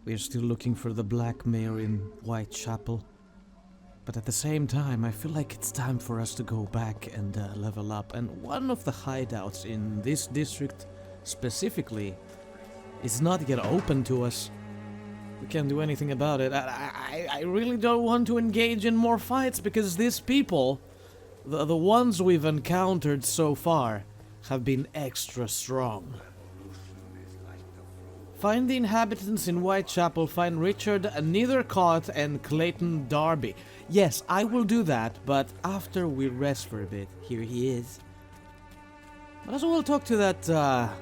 We're still looking for the Black Mare in Whitechapel. But at the same time, I feel like it's time for us to go back and level up. And one of the hideouts in this district specifically is not yet open to us. We can't do anything about it. I really don't want to engage in more fights because these people, the ones we've encountered so far, have been extra strong. Find the inhabitants in Whitechapel, find Richard Nethercott and Clayton Darby. Yes, I will do that, but after we rest for a bit. Here he is. Might as well talk to that,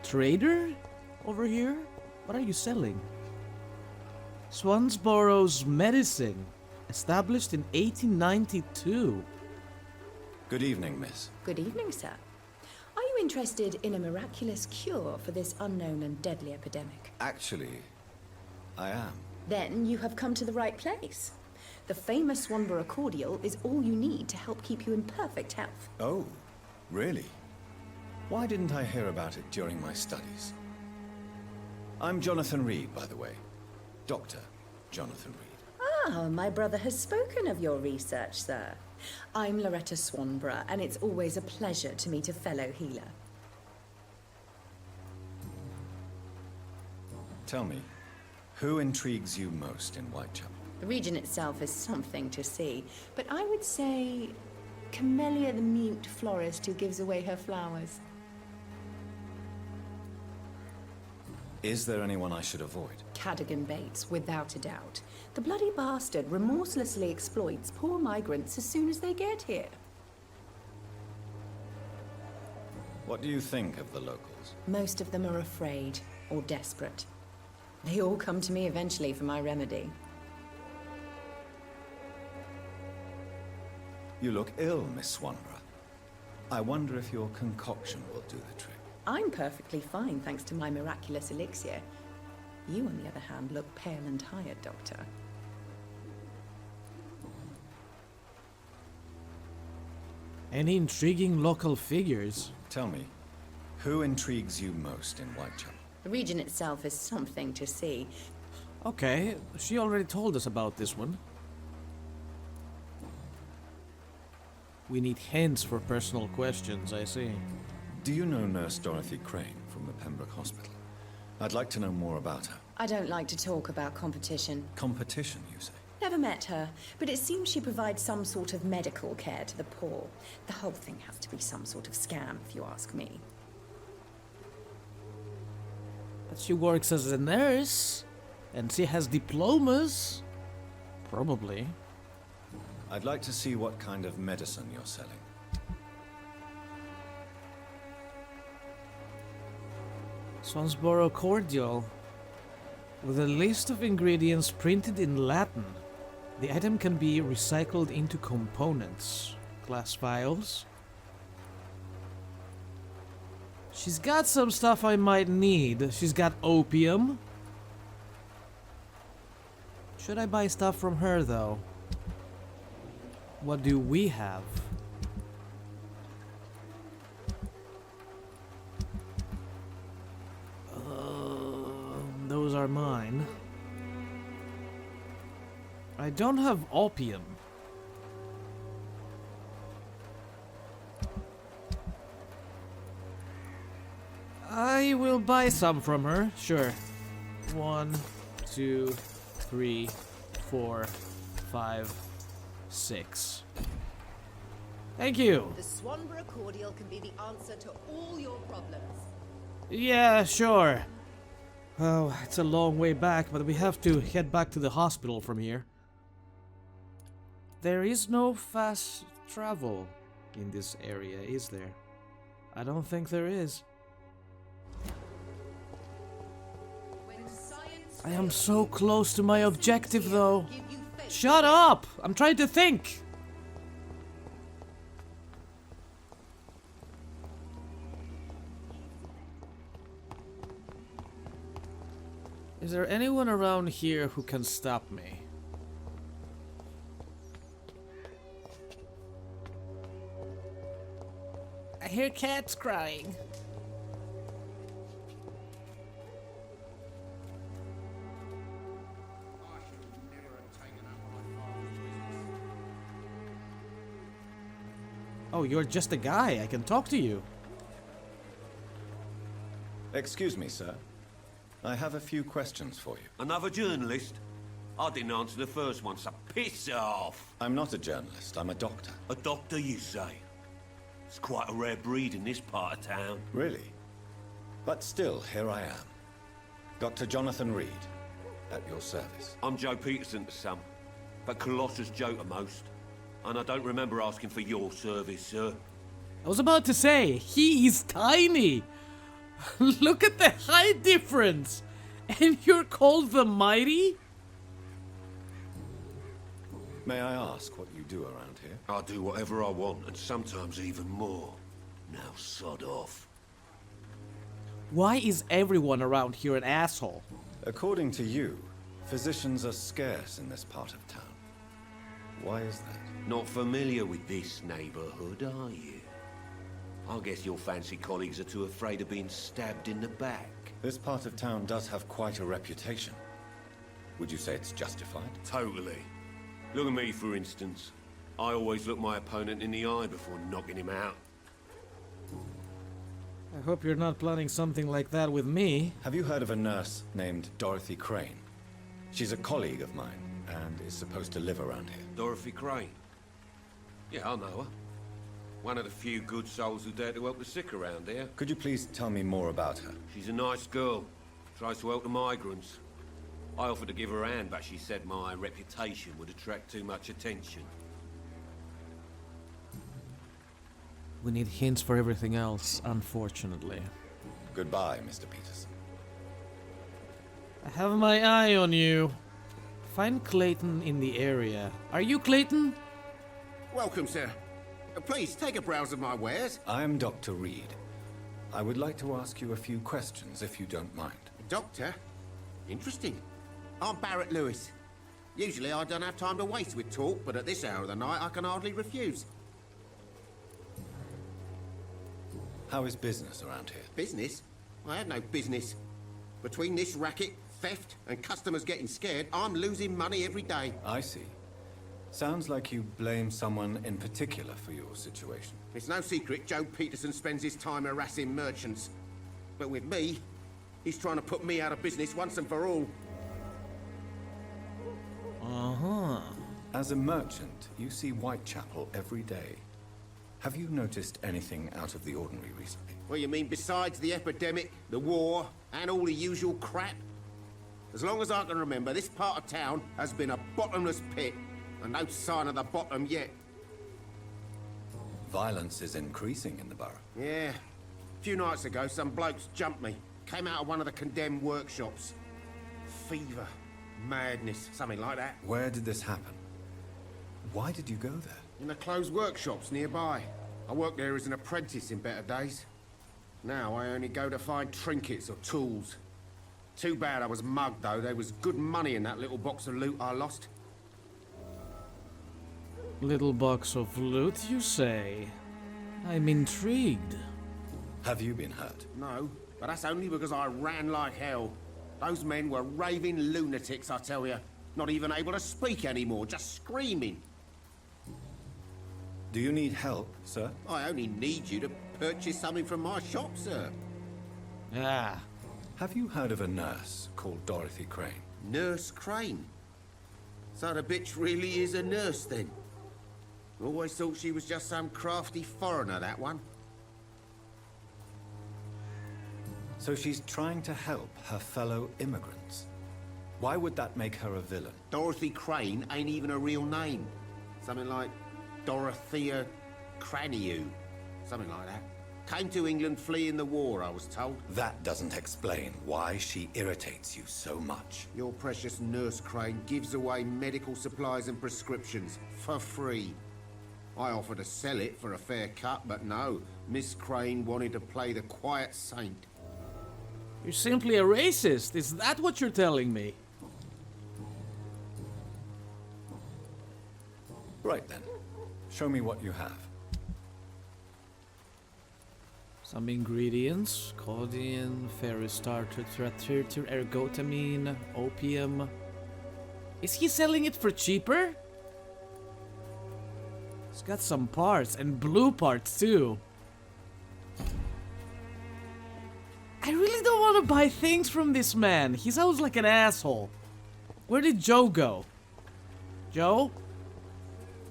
trader over here? What are you selling? Swansboro's Medicine, established in 1892. Good evening, miss. Good evening, sir. Are you interested in a miraculous cure for this unknown and deadly epidemic? Actually, I am. Then you have come to the right place. The famous Swanborough cordial is all you need to help keep you in perfect health. Oh, really? Why didn't I hear about it during my studies? I'm Jonathan Reed, by the way. Dr. Jonathan Reed. Ah, my brother has spoken of your research, sir. I'm Loretta Swanborough, and it's always a pleasure to meet a fellow healer. Tell me, who intrigues you most in Whitechapel? The region itself is something to see, but I would say Camellia the mute florist who gives away her flowers. Is there anyone I should avoid? Cadogan Bates, without a doubt. The bloody bastard remorselessly exploits poor migrants as soon as they get here. What do you think of the locals? Most of them are afraid or desperate. They all come to me eventually for my remedy. You look ill, Miss Swanborough. I wonder if your concoction will do the trick. I'm perfectly fine thanks to my miraculous elixir. You, on the other hand, look pale and tired, Doctor. Any intriguing local figures? Tell me, who intrigues you most in Whitechapel? The region itself is something to see. Okay, she already told us about this one. We need hints for personal questions, I see. Do you know Nurse Dorothy Crane from the Pembroke Hospital? I'd like to know more about her. I don't like to talk about competition. Competition, you say? Never met her, but it seems she provides some sort of medical care to the poor. The whole thing has to be some sort of scam, if you ask me. But she works as a nurse, and she has diplomas. Probably. I'd like to see what kind of medicine you're selling. Swansborough cordial. With a list of ingredients printed in Latin. The item can be recycled into components. Glass vials. She's got some stuff I might need. She's got opium. Should I buy stuff from her, though? What do we have? Those are mine. I don't have opium. I will buy some from her, sure. 1, 2, 3, 4, 5, 6. Thank you. The Swanborough cordial can be the answer to all your problems. Yeah, sure. Oh, it's a long way back, but we have to head back to the hospital from here. There is no fast travel in this area, is there? I don't think there is. I am so close to my objective, though. Shut up! I'm trying to think! Is there anyone around here who can stop me? I hear cats crying. Oh, you're just a guy. I can talk to you. Excuse me, sir. I have a few questions for you. Another journalist? I didn't answer the first one, so piss off. I'm not a journalist, I'm a doctor. A doctor, you say? It's quite a rare breed in this part of town. Really? But still, here I am. Dr. Jonathan Reed, at your service. I'm Joe Peterson to some, but Colossus Joe to most. And I don't remember asking for your service, sir. I was about to say, he is tiny. Look at the height difference. And you're called the Mighty? May I ask what you do around here? I do whatever I want, and sometimes even more. Now sod off. Why is everyone around here an asshole? According to you, physicians are scarce in this part of town. Why is that? Not familiar with this neighborhood, are you? I guess your fancy colleagues are too afraid of being stabbed in the back. This part of town does have quite a reputation. Would you say it's justified? Totally. Look at me, for instance. I always look my opponent in the eye before knocking him out. I hope you're not planning something like that with me. Have you heard of a nurse named Dorothy Crane? She's a colleague of mine, and is supposed to live around here. Dorothy Crane? Yeah, I know her. One of the few good souls who dare to help the sick around here. Could you please tell me more about her? She's a nice girl. Tries to help the migrants. I offered to give her a hand, but she said my reputation would attract too much attention. We need hints for everything else, unfortunately. Goodbye, Mr. Peterson. I have my eye on you. Find Clayton in the area. Are you Clayton? Welcome, sir. Please, take a browse of my wares. I'm Dr. Reed. I would like to ask you a few questions, if you don't mind. Doctor? Interesting. I'm Barrett Lewis. Usually I don't have time to waste with talk, but at this hour of the night I can hardly refuse. How is business around here? Business? I have no business. Between this racket, theft, and customers getting scared, I'm losing money every day. I see. Sounds like you blame someone in particular for your situation. It's no secret Joe Peterson spends his time harassing merchants. But with me, he's trying to put me out of business once and for all. Uh-huh. As a merchant, you see Whitechapel every day. Have you noticed anything out of the ordinary recently? What you mean besides the epidemic, the war, and all the usual crap? As long as I can remember, this part of town has been a bottomless pit, and no sign of the bottom yet. Violence is increasing in the borough. Yeah. A few nights ago, some blokes jumped me. Came out of one of the condemned workshops. Fever, madness, something like that. Where did this happen? Why did you go there? In the closed workshops nearby. I worked there as an apprentice in better days. Now I only go to find trinkets or tools. Too bad I was mugged, though. There was good money in that little box of loot I lost. Little box of loot, you say? I'm intrigued. Have you been hurt? No, but that's only because I ran like hell. Those men were raving lunatics, I tell you. Not even able to speak anymore, just screaming. Do you need help, sir? I only need you to purchase something from my shop, sir. Ah. Have you heard of a nurse called Dorothy Crane? Nurse Crane? So the bitch really is a nurse, then? Always thought she was just some crafty foreigner, that one. So she's trying to help her fellow immigrants. Why would that make her a villain? Dorothy Crane ain't even a real name. Something like Dorothea Craniu. Something like that. Came to England fleeing the war, I was told. That doesn't explain why she irritates you so much. Your precious Nurse Crane gives away medical supplies and prescriptions for free. I offered to sell it for a fair cut, but no. Miss Crane wanted to play the quiet saint. You're simply a racist. Is that what you're telling me? Right then. Show me what you have. Some ingredients: codeine, ferrous tartar, ergotamine, opium. Is he selling it for cheaper? It's got some parts, and blue parts too. I really don't want to buy things from this man. He sounds like an asshole. Where did Joe go? Joe?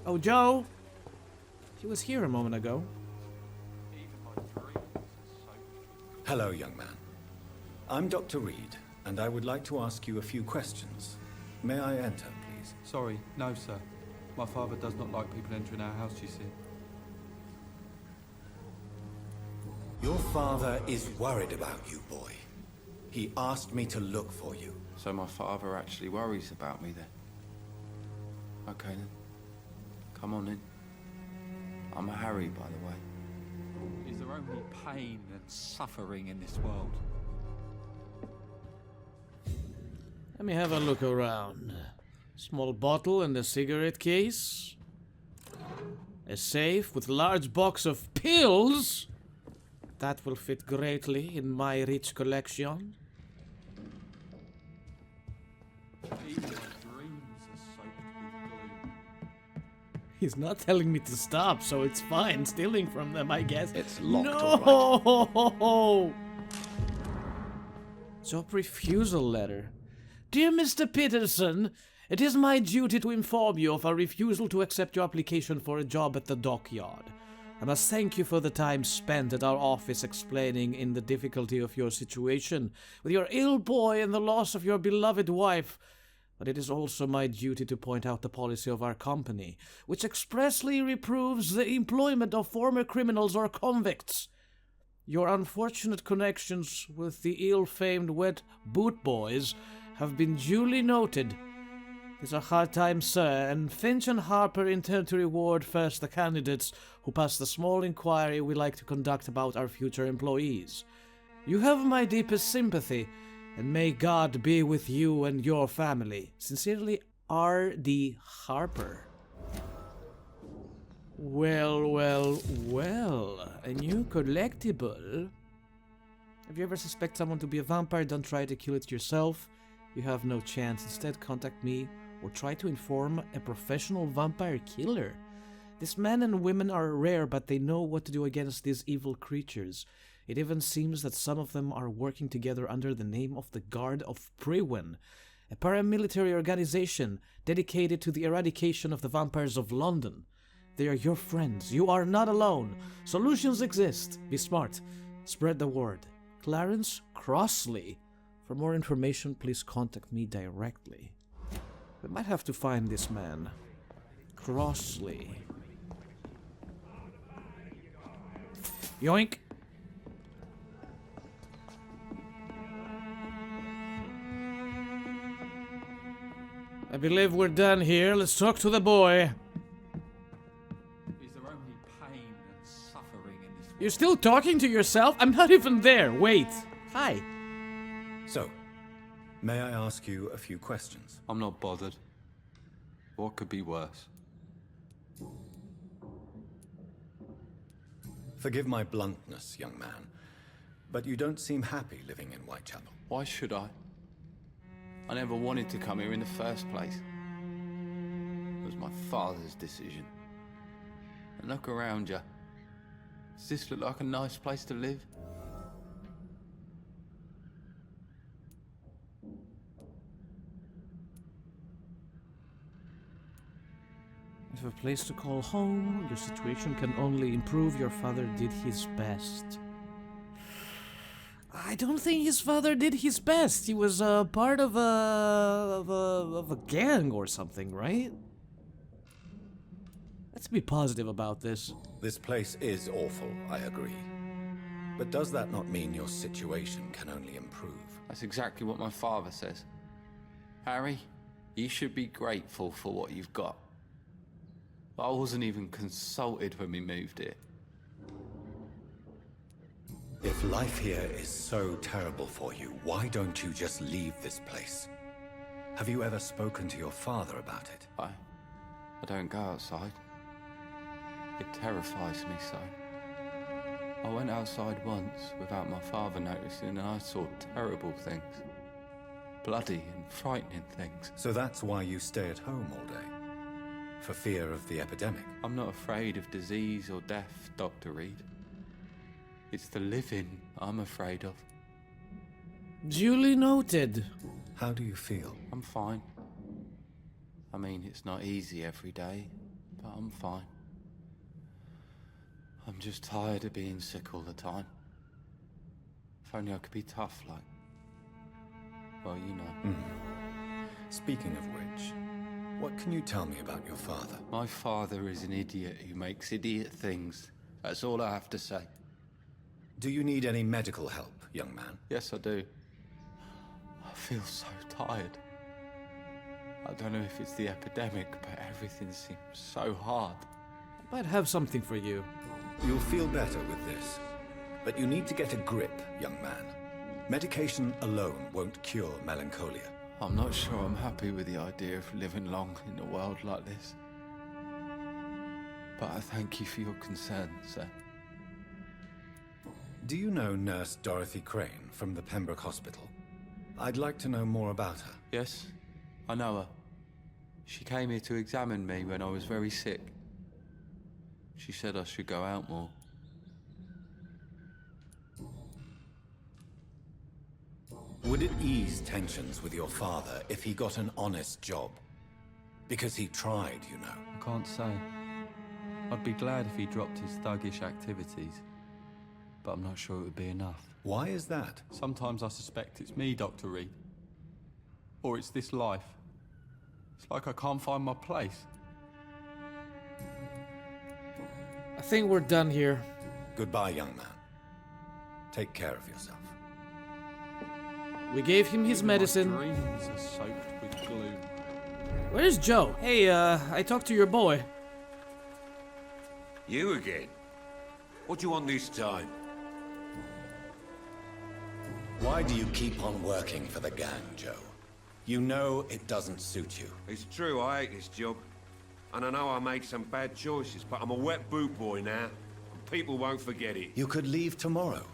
Oh, Joe? She was here a moment ago. Hello, young man. I'm Dr. Reed, and I would like to ask you a few questions. May I enter, please? Sorry, no, sir. My father does not like people entering our house, you see. Your father is worried about you, boy. He asked me to look for you. So my father actually worries about me then? Okay then. Come on in. I'm Harry, by the way. Is there only pain and suffering in this world? Let me have a look around. Small bottle and a cigarette case. A safe with large box of pills. That will fit greatly in my rich collection. Even my dreams are soaked with gloom. He's not telling me to stop, so it's fine stealing from them, I guess. It's locked, no! Job refusal letter. Dear Mr. Peterson, it is my duty to inform you of a refusal to accept your application for a job at the dockyard. I must thank you for the time spent at our office explaining in the difficulty of your situation with your ill boy and the loss of your beloved wife. But it is also my duty to point out the policy of our company, which expressly reproves the employment of former criminals or convicts. Your unfortunate connections with the ill-famed wet boot boys have been duly noted. It's a hard time, sir, and Finch and Harper intend to reward first the candidates who pass the small inquiry we like to conduct about our future employees. You have my deepest sympathy, and may God be with you and your family. Sincerely, R.D. Harper. Well, a new collectible. If you ever suspect someone to be a vampire, don't try to kill it yourself. You have no chance. Instead, contact me or try to inform a professional vampire killer. These men and women are rare, but they know what to do against these evil creatures. It even seems that some of them are working together under the name of the Guard of Priwen, a paramilitary organization dedicated to the eradication of the vampires of London. They are your friends. You are not alone. Solutions exist. Be smart. Spread the word. Clarence Crossley. For more information, please contact me directly. We might have to find this man. Crossley. Yoink! I believe we're done here. Let's talk to the boy. Is there only pain and suffering in this world? You're still talking to yourself? I'm not even there. Wait. Hi. So, may I ask you a few questions? I'm not bothered. What could be worse? Forgive my bluntness, young man, but you don't seem happy living in Whitechapel. Why should I? I never wanted to come here in the first place. It was my father's decision. And look around you. Does this look like a nice place to live? If a place to call home, your situation can only improve. Your father did his best. I don't think his father did his best. He was part of a gang or something, right? Let's be positive about this. This place is awful, I agree. But does that not mean your situation can only improve? That's exactly what my father says. Harry, you should be grateful for what you've got. But I wasn't even consulted when we moved here. If life here is so terrible for you, why don't you just leave this place? Have you ever spoken to your father about it? I don't go outside. It terrifies me so. I went outside once without my father noticing and I saw terrible things. Bloody and frightening things. So that's why you stay at home all day? For fear of the epidemic? I'm not afraid of disease or death, Dr. Reed. It's the living I'm afraid of. Duly noted. How do you feel? I'm fine. I mean, it's not easy every day, but I'm fine. I'm just tired of being sick all the time. If only I could be tough like... well, you know. Speaking of which, what can you tell me about your father? My father is an idiot who makes idiot things. That's all I have to say. Do you need any medical help, young man? Yes, I do. I feel so tired. I don't know if it's the epidemic, but everything seems so hard. Might have something for you. You'll feel better with this. But you need to get a grip, young man. Medication alone won't cure melancholia. I'm not sure I'm happy with the idea of living long in a world like this. But I thank you for your concern, sir. Do you know Nurse Dorothy Crane from the Pembroke Hospital? I'd like to know more about her. Yes, I know her. She came here to examine me when I was very sick. She said I should go out more. Would it ease tensions with your father if he got an honest job? Because he tried, you know. I can't say. I'd be glad if he dropped his thuggish activities, but I'm not sure it would be enough. Why is that? Sometimes I suspect it's me, Dr. Reed. Or it's this life. It's like I can't find my place. I think we're done here. Goodbye, young man. Take care of yourself. We gave him his Even medicine. My dreams are soaked with gloom. Where's Joe? Hey, I talked to your boy. You again? What do you want this time? Why do you keep on working for the gang, Joe? You know it doesn't suit you. It's true, I hate this job. And I know I made some bad choices, but I'm a wet boot boy now. And people won't forget it. You could leave tomorrow.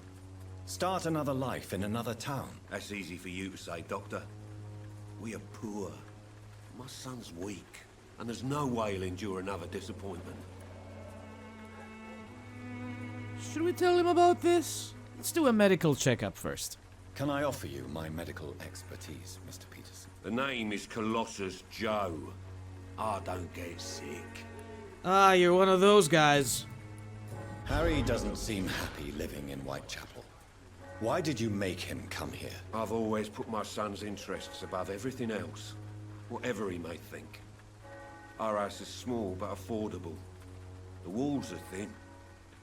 Start another life in another town. That's easy for you to say, Doctor. We are poor. My son's weak. And there's no way he'll endure another disappointment. Should we tell him about this? Let's do a medical checkup first. Can I offer you my medical expertise, Mr. Peterson? The name is Colossus Joe. I don't get sick. Ah, you're one of those guys. Harry doesn't seem happy living in Whitechapel. Why did you make him come here? I've always put my son's interests above everything else, whatever he may think. Our house is small but affordable. The walls are thin,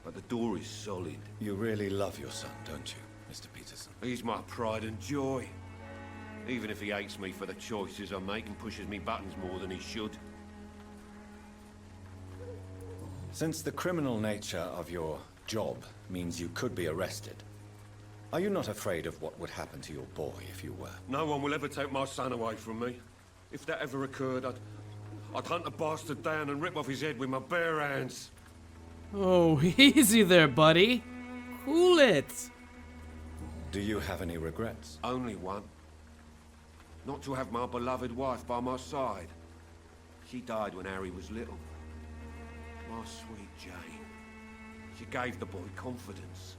but the door is solid. You really love your son, don't you, Mr. Peterson? He's my pride and joy. Even if he hates me for the choices I make and pushes me buttons more than he should. Since the criminal nature of your job means you could be arrested, are you not afraid of what would happen to your boy if you were? No one will ever take my son away from me. If that ever occurred, I'd hunt the bastard down and rip off his head with my bare hands. Oh, easy there, buddy. Cool it. Do you have any regrets? Only one. Not to have my beloved wife by my side. She died when Harry was little. My sweet Jane. She gave the boy confidence.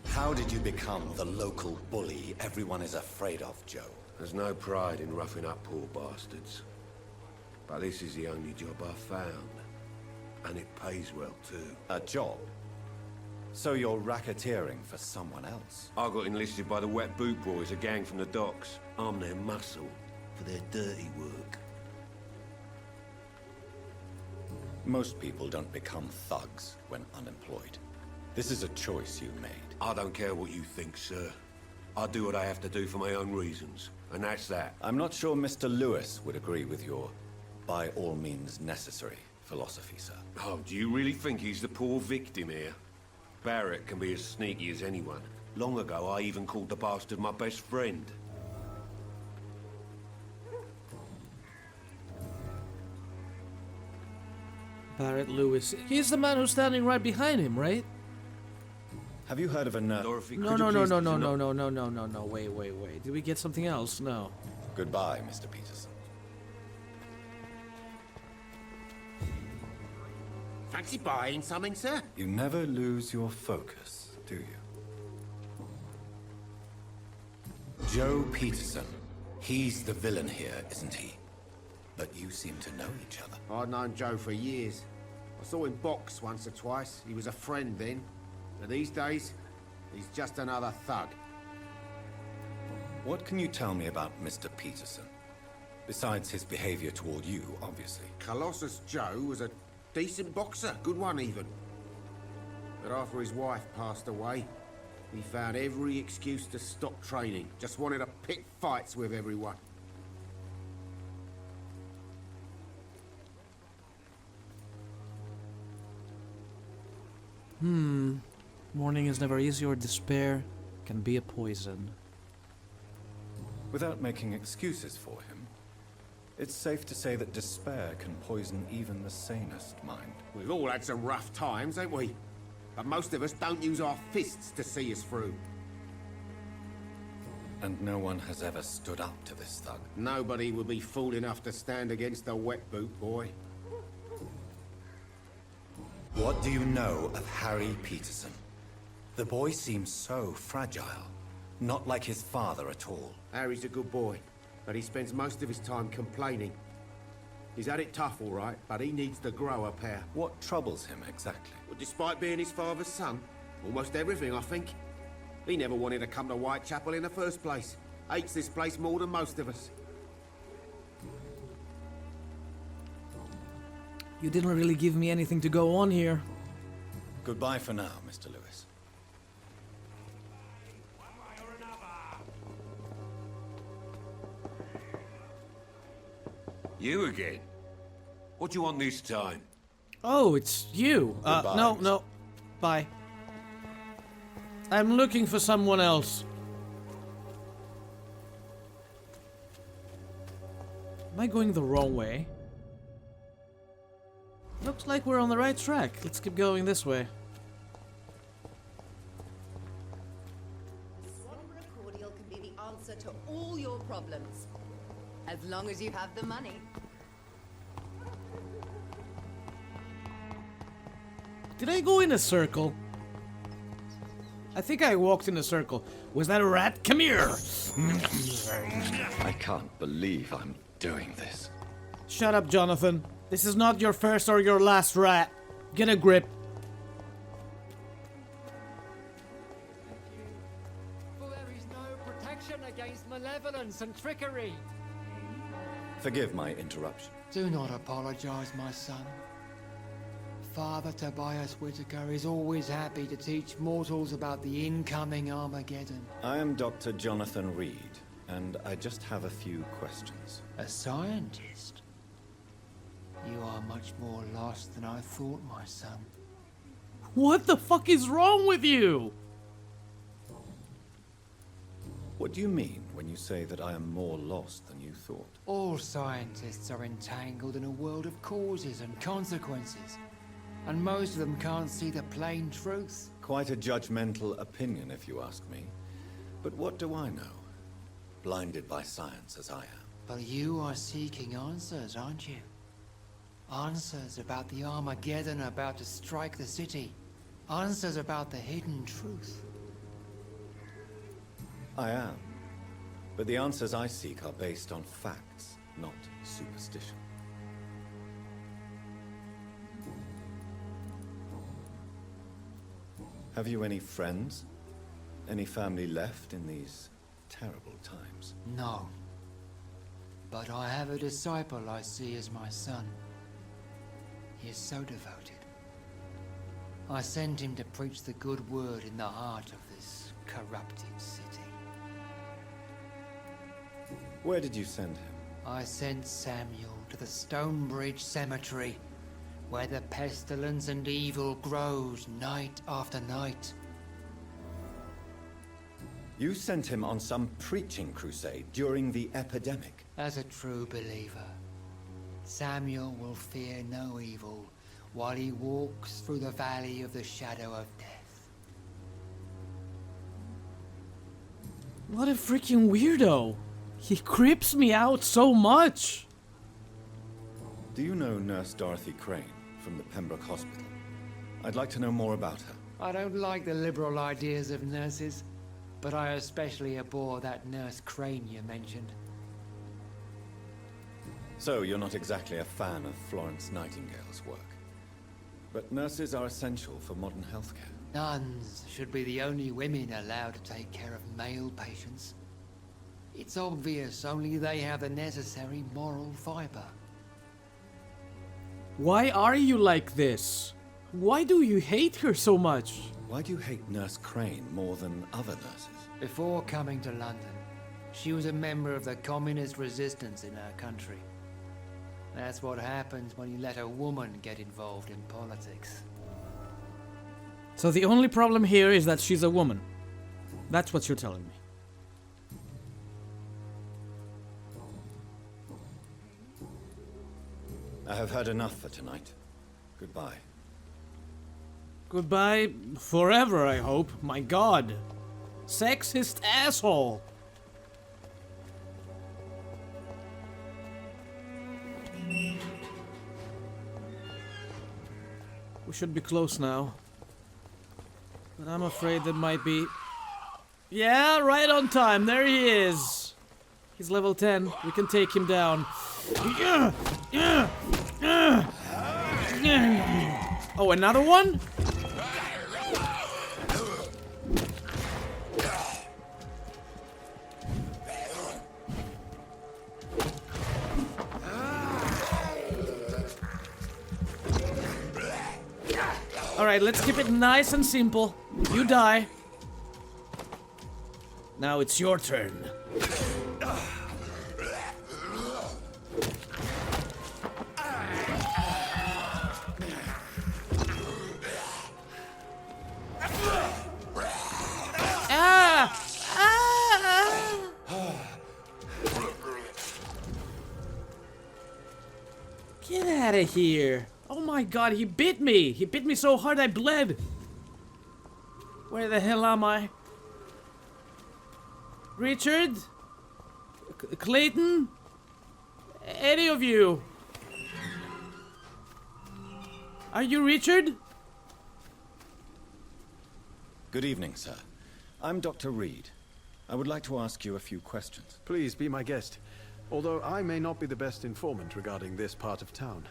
How did you become the local bully everyone is afraid of, Joe? There's no pride in roughing up poor bastards. But this is the only job I've found. And it pays well, too. A job? So you're racketeering for someone else? I got enlisted by the Wet Boot Boys, a gang from the docks. I'm their muscle for their dirty work. Most people don't become thugs when unemployed. This is a choice you made. I don't care what you think, sir. I do what I have to do for my own reasons, and that's that. I'm not sure Mr. Lewis would agree with your by all means necessary philosophy, sir. Oh, do you really think he's the poor victim here? Barrett can be as sneaky as anyone. Long ago, I even called the bastard my best friend. Barrett Lewis. He's the man who's standing right behind him, right? Have you heard of a nurse? Dorothy, No, could no, you no, please no, do no, not- no, no, no, no, no, wait, wait, wait. Did we get something else? No. Goodbye, Mr. Peterson. Fancy buying something, sir? You never lose your focus, do you? Joe Peterson. He's the villain here, isn't he? But you seem to know each other. I'd known Joe for years. I saw him box once or twice. He was a friend then. But these days, he's just another thug. What can you tell me about Mr. Peterson? Besides his behavior toward you, obviously. Colossus Joe was a decent boxer, good one even. But after his wife passed away, he found every excuse to stop training. Just wanted to pick fights with everyone. Mourning is never easy, or despair can be a poison. Without making excuses for him, it's safe to say that despair can poison even the sanest mind. We've all had some rough times, ain't we? But most of us don't use our fists to see us through. And no one has ever stood up to this thug. Nobody would be fool enough to stand against a wet boot boy. What do you know of Harry Peterson? The boy seems so fragile. Not like his father at all. Harry's a good boy, but he spends most of his time complaining. He's had it tough, all right, but he needs to grow a pair. What troubles him exactly? Well, despite being his father's son, almost everything, I think. He never wanted to come to Whitechapel in the first place. Hates this place more than most of us. You didn't really give me anything to go on here. Goodbye for now, Mr. Lewis. You again? What do you want this time? Oh, it's you. Goodbye, No, Mr. no. Bye. I'm looking for someone else. Am I going the wrong way? Looks like we're on the right track. Let's keep going this way. Sombra cordial can be the answer to all your problems. As long as you have the money. Did I go in a circle? I think I walked in a circle. Was that a rat? Come here! I can't believe I'm doing this. Shut up, Jonathan. This is not your first or your last rat. Get a grip. For there is no protection against malevolence and trickery. Forgive my interruption. Do not apologize, my son. Father Tobias Whitaker is always happy to teach mortals about the incoming Armageddon. I am Dr. Jonathan Reed, and I just have a few questions. A scientist? You are much more lost than I thought, my son. What the fuck is wrong with you? What do you mean when you say that I am more lost than you thought? All scientists are entangled in a world of causes and consequences. And most of them can't see the plain truth. Quite a judgmental opinion, if you ask me. But what do I know? Blinded by science as I am. But you are seeking answers, aren't you? Answers about the Armageddon about to strike the city. Answers about the hidden truth. I am. But the answers I seek are based on facts, not superstition. Have you any friends? Any family left in these terrible times? No. But I have a disciple I see as my son. He is so devoted. I sent him to preach the good word in the heart of this corrupted city. Where did you send him? I sent Samuel to the Stonebridge Cemetery, where the pestilence and evil grows night after night. You sent him on some preaching crusade during the epidemic. As a true believer, Samuel will fear no evil while he walks through the valley of the shadow of death. What a freaking weirdo. He creeps me out so much. Do you know Nurse Dorothy Crane from the Pembroke Hospital? I'd like to know more about her. I don't like the liberal ideas of nurses, but I especially abhor that Nurse Crane you mentioned. So, you're not exactly a fan of Florence Nightingale's work. But nurses are essential for modern healthcare. Nuns should be the only women allowed to take care of male patients. It's obvious only they have the necessary moral fiber. Why are you like this? Why do you hate her so much? Why do you hate Nurse Crane more than other nurses? Before coming to London, she was a member of the communist resistance in her country. That's what happens when you let a woman get involved in politics. So the only problem here is that she's a woman. That's what you're telling me. I have had enough for tonight. Goodbye. Goodbye forever, I hope. My god. Sexist asshole. We should be close now. But I'm afraid there might be... Yeah, right on time. There he is. He's level 10. We can take him down. Oh, another one? Alright, let's keep it nice and simple. You die. Now it's your turn. Get out of here. Oh my god, he bit me! He bit me so hard I bled! Where the hell am I? Richard? Clayton? Any of you? Are you Richard? Good evening, sir. I'm Dr. Reed. I would like to ask you a few questions. Please be my guest. Although I may not be the best informant regarding this part of town,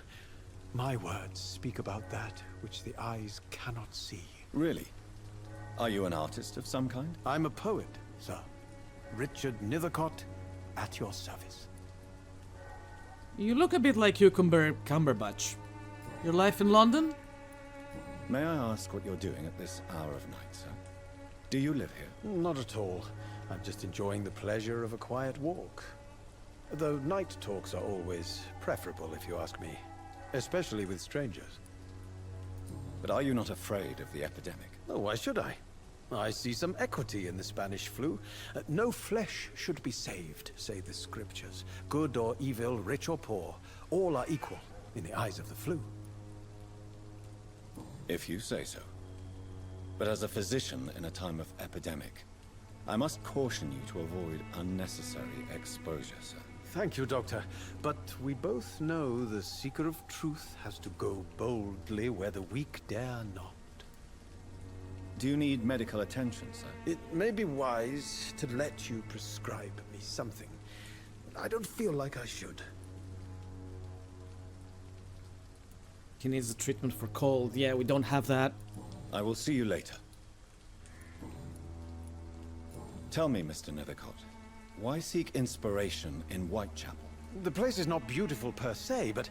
my words speak about that which the eyes cannot see. Really? Are you an artist of some kind? I'm a poet, sir. Richard Nethercott, at your service. You look a bit like Cucumber Cumberbatch. Your life in London? May I ask what you're doing at this hour of night, sir? Do you live here? Not at all. I'm just enjoying the pleasure of a quiet walk. Though night talks are always preferable, if you ask me. Especially with strangers. But are you not afraid of the epidemic? Oh, why should I? I see some equity in the Spanish flu. No flesh should be saved, say the scriptures. Good or evil, rich or poor, all are equal in the eyes of the flu. If you say so. But as a physician in a time of epidemic, I must caution you to avoid unnecessary exposure, sir. Thank you, Doctor. But we both know the seeker of truth has to go boldly where the weak dare not. Do you need medical attention, sir? It may be wise to let you prescribe me something. I don't feel like I should. He needs a treatment for cold. Yeah, we don't have that. I will see you later. Tell me, Mr. Nethercott, why seek inspiration in Whitechapel? The place is not beautiful per se, but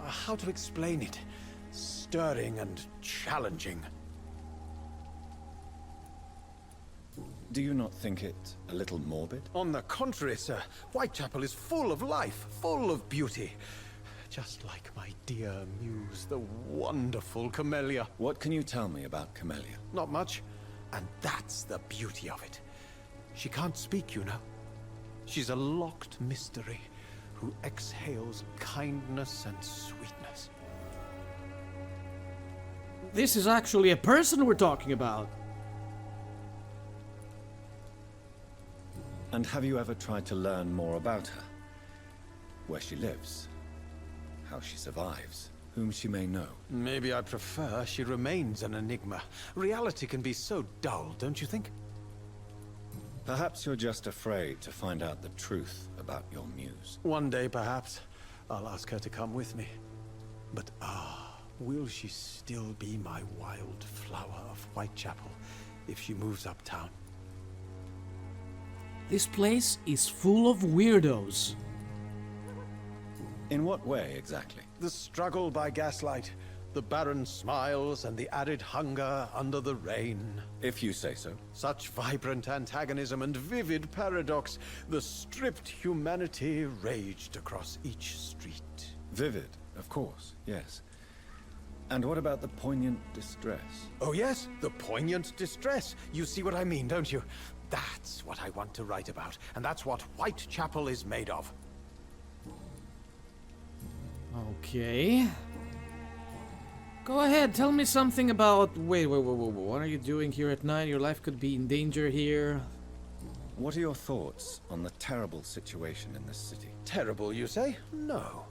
how to explain it? Stirring and challenging. Do you not think it a little morbid? On the contrary, sir. Whitechapel is full of life, full of beauty. Just like my dear muse, the wonderful Camellia. What can you tell me about Camellia? Not much. And that's the beauty of it. She can't speak, you know. She's a locked mystery who exhales kindness and sweetness. This is actually a person we're talking about. And have you ever tried to learn more about her? Where she lives? How she survives? Whom she may know? Maybe I prefer she remains an enigma. Reality can be so dull, don't you think? Perhaps you're just afraid to find out the truth about your muse. One day, perhaps, I'll ask her to come with me. But will she still be my wild flower of Whitechapel if she moves uptown? This place is full of weirdos. In what way, exactly? The struggle by gaslight, the barren smiles and the arid hunger under the rain. If you say so. Such vibrant antagonism and vivid paradox, the stripped humanity raged across each street. Vivid, of course, yes. And what about the poignant distress? Oh yes, the poignant distress. You see what I mean, don't you? That's what I want to write about, and that's what Whitechapel is made of. Okay. Go ahead, tell me something about... Wait, what are you doing here at night? Your life could be in danger here. What are your thoughts on the terrible situation in this city? Terrible, you say? No.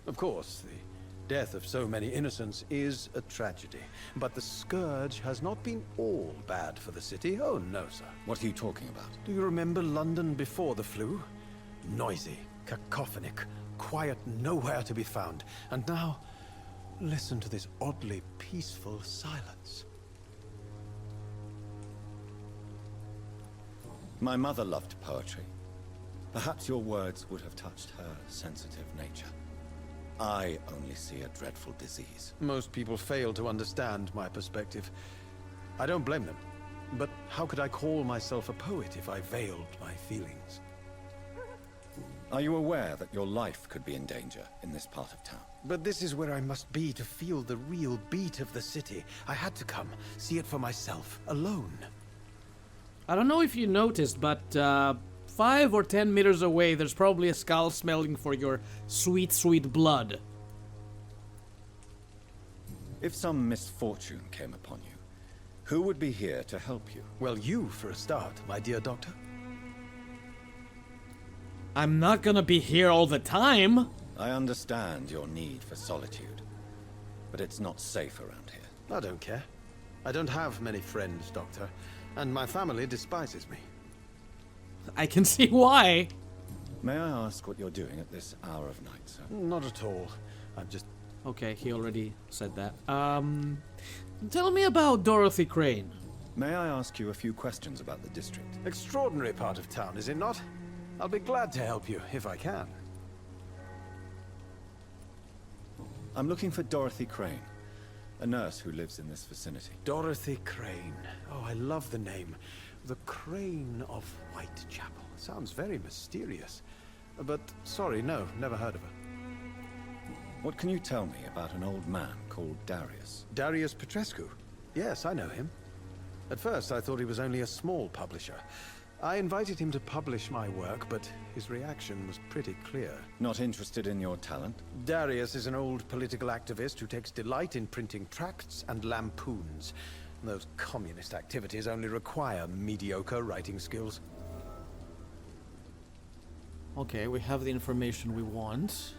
Of course, the death of so many innocents is a tragedy. But the scourge has not been all bad for the city. Oh, no, sir. What are you talking about? Do you remember London before the flu? Noisy, cacophonic, quiet nowhere to be found. And now, listen to this oddly peaceful silence. My mother loved poetry. Perhaps your words would have touched her sensitive nature. I only see a dreadful disease. Most people fail to understand my perspective. I don't blame them. But how could I call myself a poet if I veiled my feelings? Are you aware that your life could be in danger in this part of town? But this is where I must be to feel the real beat of the city. I had to come, see it for myself, alone. I don't know if you noticed, but 5 or 10 meters away, there's probably a skull smelling for your sweet, sweet blood. If some misfortune came upon you, who would be here to help you? Well, you for a start, my dear doctor. I'm not gonna be here all the time. I understand your need for solitude, but it's not safe around here. I don't care. I don't have many friends, Doctor, and my family despises me. I can see why. May I ask what you're doing at this hour of night, sir? Not at all. I'm just... Okay, he already said that. Tell me about Dorothy Crane. May I ask you a few questions about the district? Extraordinary part of town, is it not? I'll be glad to help you, if I can. I'm looking for Dorothy Crane, a nurse who lives in this vicinity. Dorothy Crane. Oh, I love the name. The Crane of Whitechapel. Sounds very mysterious. But, sorry, no, never heard of her. What can you tell me about an old man called Darius? Darius Petrescu? Yes, I know him. At first, I thought he was only a small publisher. I invited him to publish my work, but his reaction was pretty clear. Not interested in your talent? Darius is an old political activist who takes delight in printing tracts and lampoons. Those communist activities only require mediocre writing skills. Okay, we have the information we want.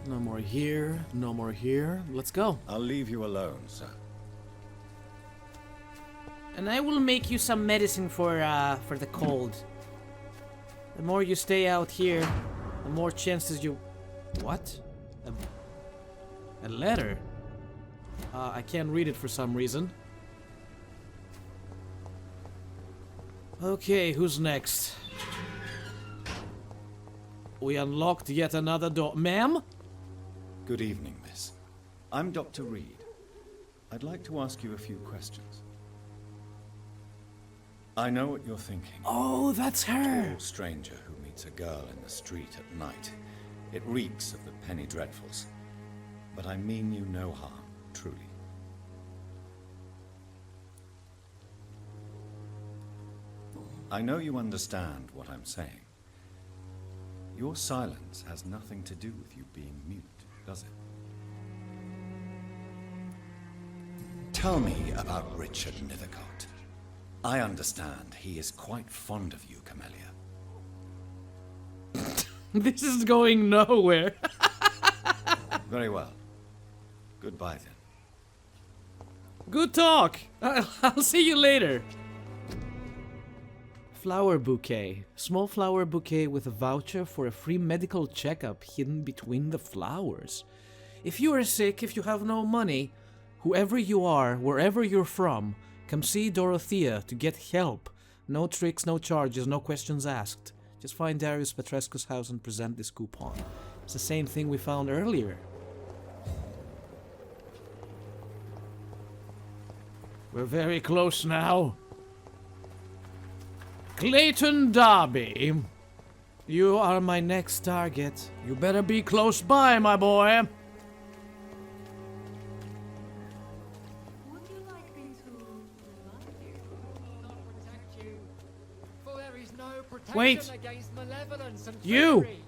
No more here, no more here. Let's go. I'll leave you alone, sir. And I will make you some medicine for the cold. The more you stay out here, the more chances you... What? A letter? I can't read it for some reason. Okay, who's next? We unlocked yet another door. Ma'am? Good evening, miss. I'm Dr. Reed. I'd like to ask you a few questions. I know what you're thinking. Oh, that's her! Tall stranger who meets a girl in the street at night. It reeks of the penny dreadfuls. But I mean you no harm, truly. I know you understand what I'm saying. Your silence has nothing to do with you being mute, does it? Tell me about Richard Nethercott. I understand he is quite fond of you, Camellia. This is going nowhere. Very well. Goodbye then. Good talk. I'll see you later. Flower bouquet. Small flower bouquet with a voucher for a free medical checkup hidden between the flowers. If you are sick, if you have no money, whoever you are, wherever you're from, come see Dorothea to get help. No tricks, no charges, no questions asked. Just find Darius Petrescu's house and present this coupon. It's the same thing we found earlier. We're very close now. Clayton Darby. You are my next target. You better be close by, my boy. Would you like me to remind you? Not protect you, for there is no protection Wait. against malevolence and You! fury.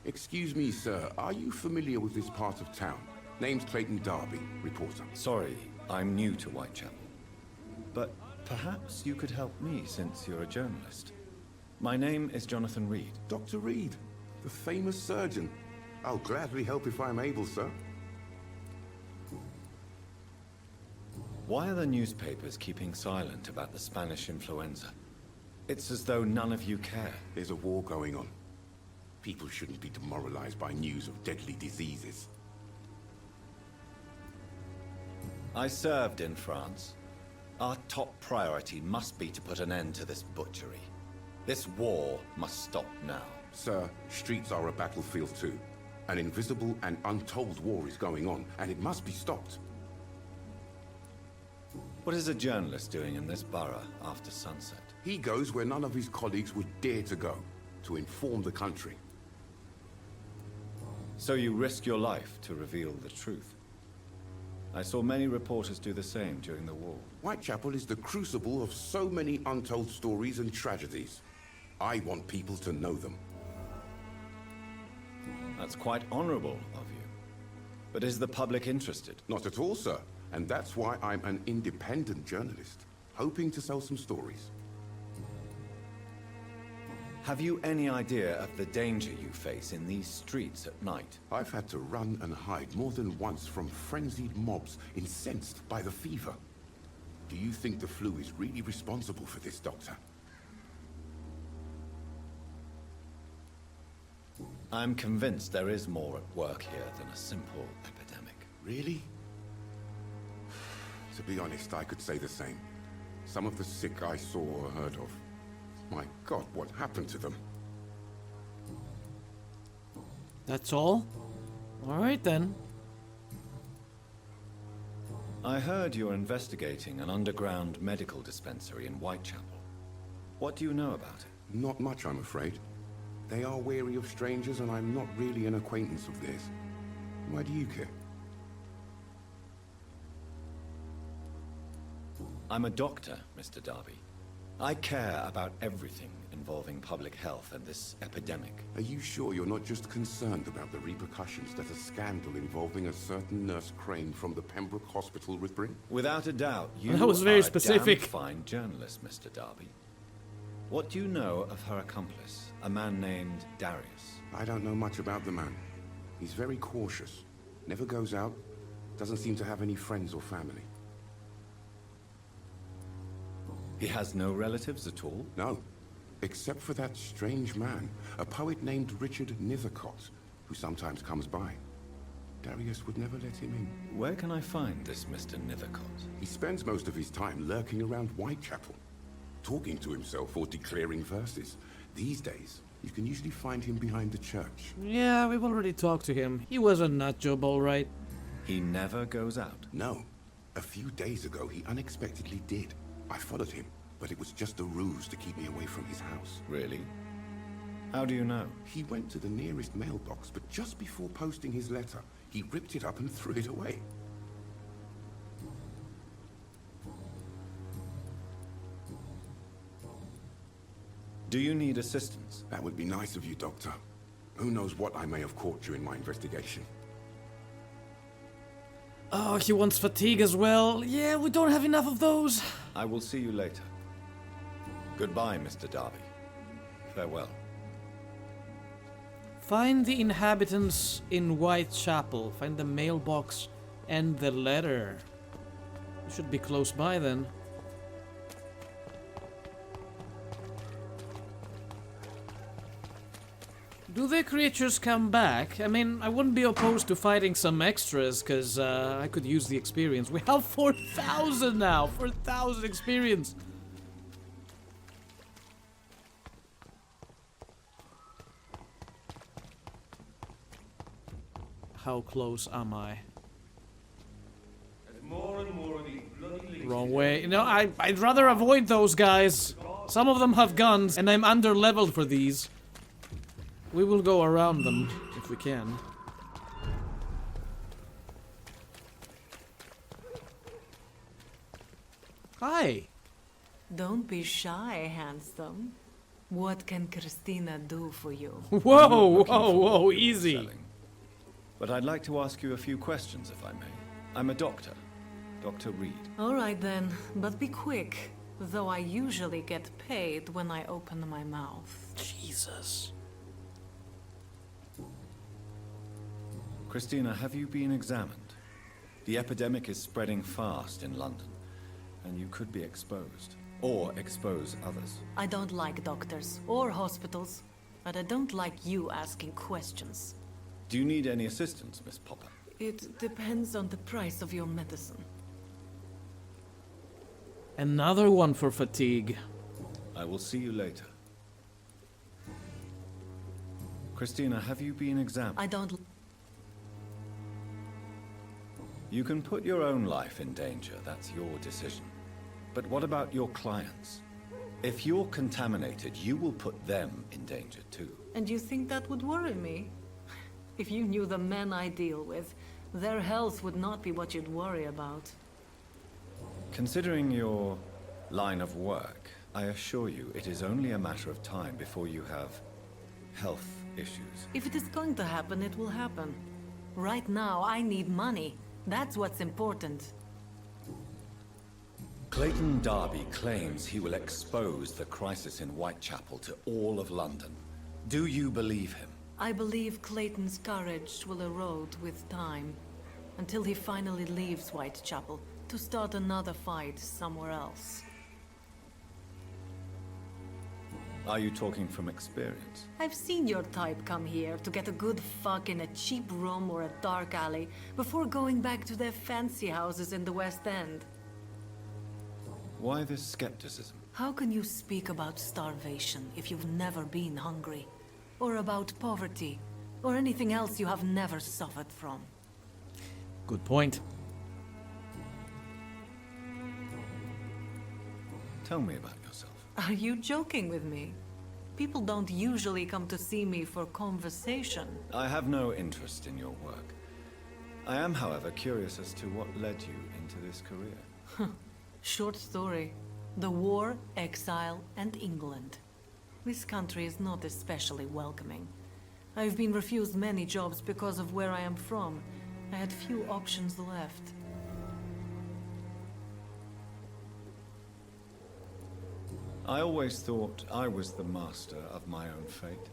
Excuse me, sir. Are you familiar with this part of town? Name's Clayton Darby, reporter. Sorry, I'm new to Whitechapel. But perhaps you could help me since you're a journalist. My name is Jonathan Reed. Dr. Reed, the famous surgeon. I'll gladly help if I'm able, sir. Why are the newspapers keeping silent about the Spanish influenza? It's as though none of you care. There's a war going on. People shouldn't be demoralized by news of deadly diseases. I served in France. Our top priority must be to put an end to this butchery. This war must stop now. Sir, streets are a battlefield too. An invisible and untold war is going on, and it must be stopped. What is a journalist doing in this borough after sunset? He goes where none of his colleagues would dare to go, to inform the country. So you risk your life to reveal the truth. I saw many reporters do the same during the war. Whitechapel is the crucible of so many untold stories and tragedies. I want people to know them. That's quite honorable of you. But is the public interested? Not at all, sir. And that's why I'm an independent journalist, hoping to sell some stories. Have you any idea of the danger you face in these streets at night? I've had to run and hide more than once from frenzied mobs incensed by the fever. Do you think the flu is really responsible for this, Doctor? I'm convinced there is more at work here than a simple epidemic. Really? To be honest, I could say the same. Some of the sick I saw or heard of. My God, what happened to them? That's all? Alright then. I heard you're investigating an underground medical dispensary in Whitechapel. What do you know about it? Not much, I'm afraid. They are wary of strangers, and I'm not really an acquaintance of theirs. Why do you care? I'm a doctor, Mr. Darby. I care about everything involving public health and this epidemic. Are you sure you're not just concerned about the repercussions that a scandal involving a certain nurse Crane from the Pembroke Hospital would bring? Without a doubt, you That was very are specific. a damn fine journalist, Mr. Darby. What do you know of her accomplice, a man named Darius? I don't know much about the man. He's very cautious. Never goes out. Doesn't seem to have any friends or family. He has no relatives at all? No. Except for that strange man, a poet named Richard Nethercott, who sometimes comes by. Darius would never let him in. Where can I find this Mr. Nethercott? He spends most of his time lurking around Whitechapel, talking to himself or declaring verses. These days, you can usually find him behind the church. Yeah, we've already talked to him. He was a nut job, alright. He never goes out? No. A few days ago, he unexpectedly did. I followed him, but it was just a ruse to keep me away from his house. Really? How do you know? He went to the nearest mailbox, but just before posting his letter, he ripped it up and threw it away. Do you need assistance? That would be nice of you, Doctor. Who knows what I may have caught during my investigation. Oh, he wants fatigue as well. Yeah, we don't have enough of those. I will see you later. Goodbye, Mr. Darby. Farewell. Find the inhabitants in Whitechapel. Find the mailbox and the letter. We should be close by then. Do the creatures come back? I mean, I wouldn't be opposed to fighting some extras, because I could use the experience. We have 4,000 now! 4,000 experience! How close am I? More and more of these bloody Wrong way. You know, I'd rather avoid those guys. Some of them have guns, and I'm under-leveled for these. We will go around them, if we can. Hi! Don't be shy, handsome. What can Christina do for you? Whoa, whoa, easy! Selling. But I'd like to ask you a few questions, if I may. I'm a doctor. Dr. Reed. All right then, but be quick. Though I usually get paid when I open my mouth. Jesus. Christina, have you been examined? The epidemic is spreading fast in London, and you could be exposed. Or expose others. I don't like doctors or hospitals, but I don't like you asking questions. Do you need any assistance, Miss Popper? It depends on the price of your medicine. Another one for fatigue. I will see you later. Christina, have you been examined? I don't... You can put your own life in danger, that's your decision. But what about your clients? If you're contaminated, you will put them in danger too. And you think that would worry me? If you knew the men I deal with, their health would not be what you'd worry about. Considering your line of work, I assure you it is only a matter of time before you have health issues. If it is going to happen, it will happen. Right now, I need money. That's what's important. Clayton Darby claims he will expose the crisis in Whitechapel to all of London. Do you believe him? I believe Clayton's courage will erode with time, until he finally leaves Whitechapel to start another fight somewhere else. Are you talking from experience? I've seen your type come here to get a good fuck in a cheap room or a dark alley before going back to their fancy houses in the West End. Why this skepticism? How can you speak about starvation if you've never been hungry? Or about poverty? Or anything else you have never suffered from? Good point. Tell me about yourself. Are you joking with me? People don't usually come to see me for conversation. I have no interest in your work. I am, however, curious as to what led you into this career. Short story. The war, exile, and England. This country is not especially welcoming. I've been refused many jobs because of where I am from. I had few options left. I always thought I was the master of my own fate.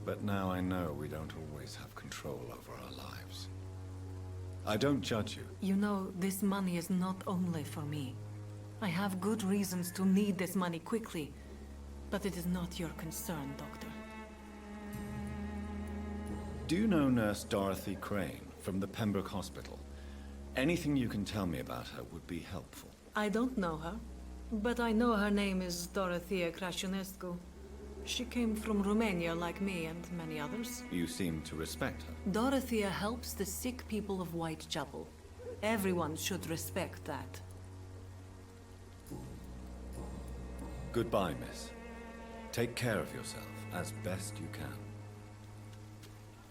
But now I know we don't always have control over our lives. I don't judge you. You know, this money is not only for me. I have good reasons to need this money quickly, but it is not your concern, Doctor. Do you know Nurse Dorothy Crane from the Pembroke Hospital? Anything you can tell me about her would be helpful. I don't know her, but I know her name is Dorothea Crăciunescu. She came from Romania like me and many others. You seem to respect her. Dorothea helps the sick people of Whitechapel. Everyone should respect that. Goodbye, miss. Take care of yourself as best you can.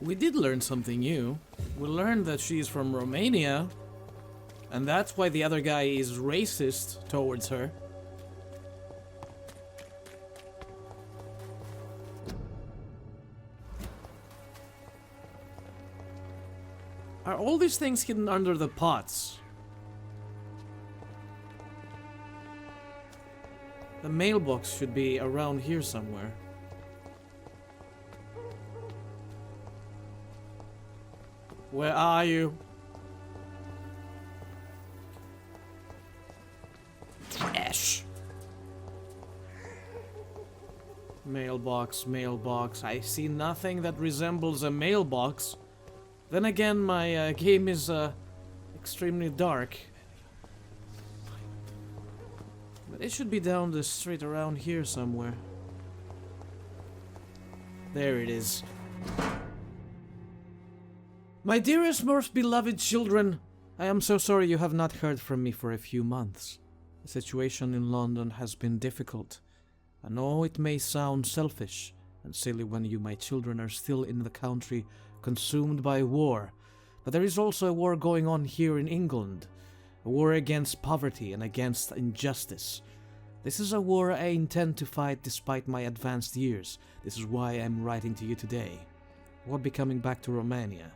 We did learn something new. We learned that she's from Romania, and that's why the other guy is racist towards her. Are all these things hidden under the pots? The mailbox should be around here somewhere. Where are you? Trash. Mailbox, mailbox. I see nothing that resembles a mailbox. Then again, my game is extremely dark. But it should be down the street around here somewhere. There it is. My dearest, most beloved children, I am so sorry you have not heard from me for a few months. The situation in London has been difficult. I know it may sound selfish and silly when you, my children, are still in the country consumed by war, but there is also a war going on here in England. A war against poverty and against injustice. This is a war I intend to fight despite my advanced years. This is why I'm writing to you today. I won't be coming back to Romania.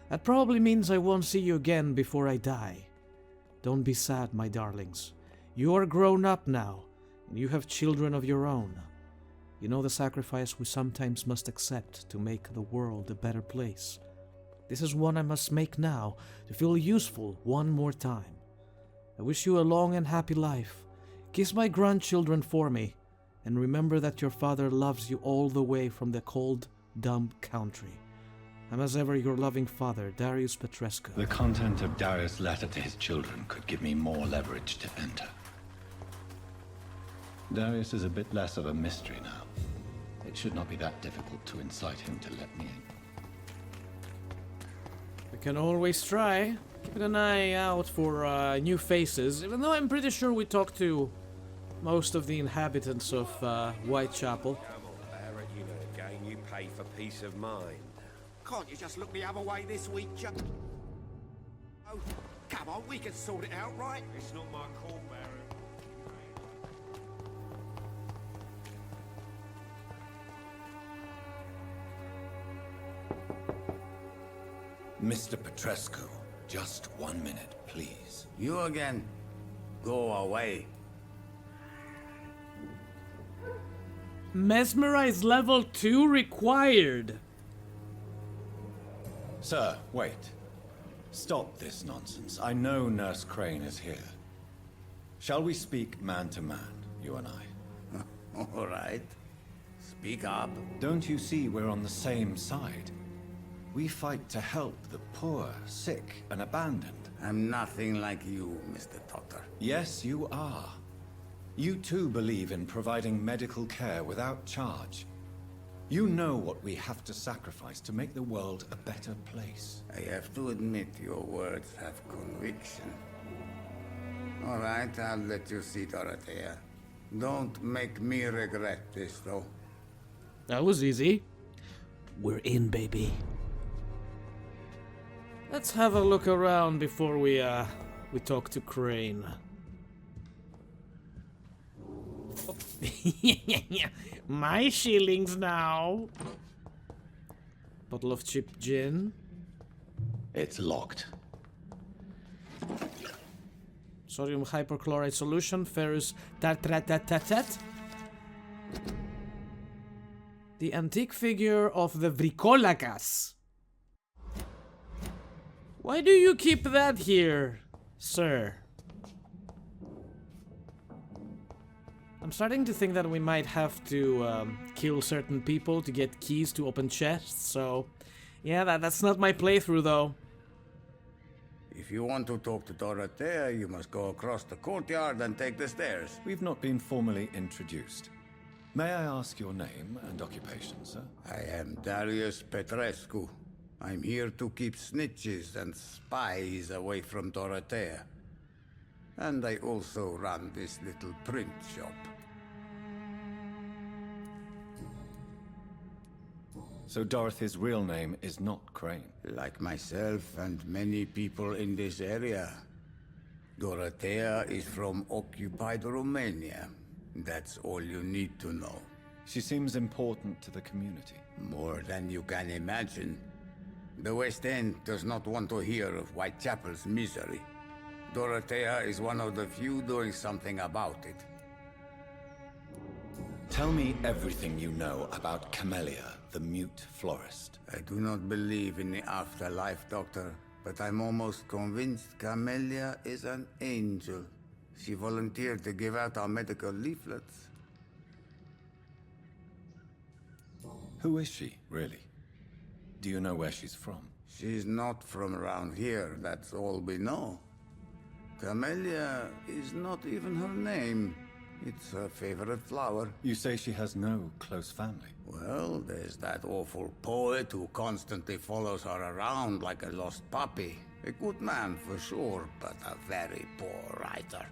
That probably means I won't see you again before I die. Don't be sad, my darlings. You are grown up now, and you have children of your own. You know the sacrifice we sometimes must accept to make the world a better place. This is one I must make now, to feel useful one more time. I wish you a long and happy life. Kiss my grandchildren for me, and remember that your father loves you all the way from the cold, dumb country. I'm as ever your loving father, Darius Petrescu. The content of Darius' letter to his children could give me more leverage to enter. Darius is a bit less of a mystery now. It should not be that difficult to incite him to let me in. We can always try. Keep an eye out for new faces, even though I'm pretty sure we talked to most of the inhabitants of Whitechapel. Again, you pay for peace of mind. Can't you just look the other way this week, Chuck? Oh, come on, we can sort it out, right? It's not my call, Baron. Mr. Petrescu, just 1 minute, please. You again? Go away. Mesmerize level 2 required. Sir, wait. Stop this nonsense. I know Nurse Crane is here. Shall we speak man to man, you and I? All right. Speak up. Don't you see we're on the same side? We fight to help the poor, sick, and abandoned. I'm nothing like you, Mr. Doctor. Yes, you are. You too believe in providing medical care without charge. You know what we have to sacrifice to make the world a better place. I have to admit your words have conviction. All right, I'll let you see Dorothea. Don't make me regret this, though. That was easy. We're in, baby. Let's have a look around before we talk to Crane. My shillings now. Bottle of cheap gin. It's locked. Sodium hypochlorite solution, ferrous tartratatat. The antique figure of the Vrikolakas. Why do you keep that here, sir? I'm starting to think that we might have to kill certain people to get keys to open chests, so... Yeah, that's not my playthrough, though. If you want to talk to Dorothea, you must go across the courtyard and take the stairs. We've not been formally introduced. May I ask your name and occupation, sir? I am Darius Petrescu. I'm here to keep snitches and spies away from Dorothea. And I also run this little print shop. So Dorothy's real name is not Crane? Like myself and many people in this area. Dorothea is from occupied Romania. That's all you need to know. She seems important to the community. More than you can imagine. The West End does not want to hear of Whitechapel's misery. Dorothea is one of the few doing something about it. Tell me everything you know about Camellia, the mute florist. I do not believe in the afterlife, Doctor, but I'm almost convinced Camellia is an angel. She volunteered to give out our medical leaflets. Who is she, really? Do you know where she's from? She's not from around here, that's all we know. Camellia is not even her name. It's her favorite flower. You say she has no close family? Well, there's that awful poet who constantly follows her around like a lost puppy. A good man for sure, but a very poor writer.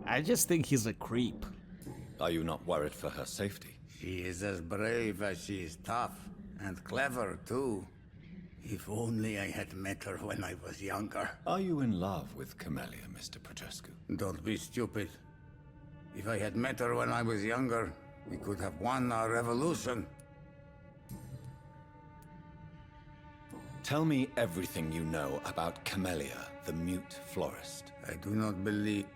I just think he's a creep. Are you not worried for her safety? She is as brave as she is tough, and clever too. If only I had met her when I was younger. Are you in love with Camellia, Mr. Petrescu? Don't be stupid. If I had met her when I was younger, we could have won our revolution. Tell me everything you know about Camellia, the mute florist. I do not believe...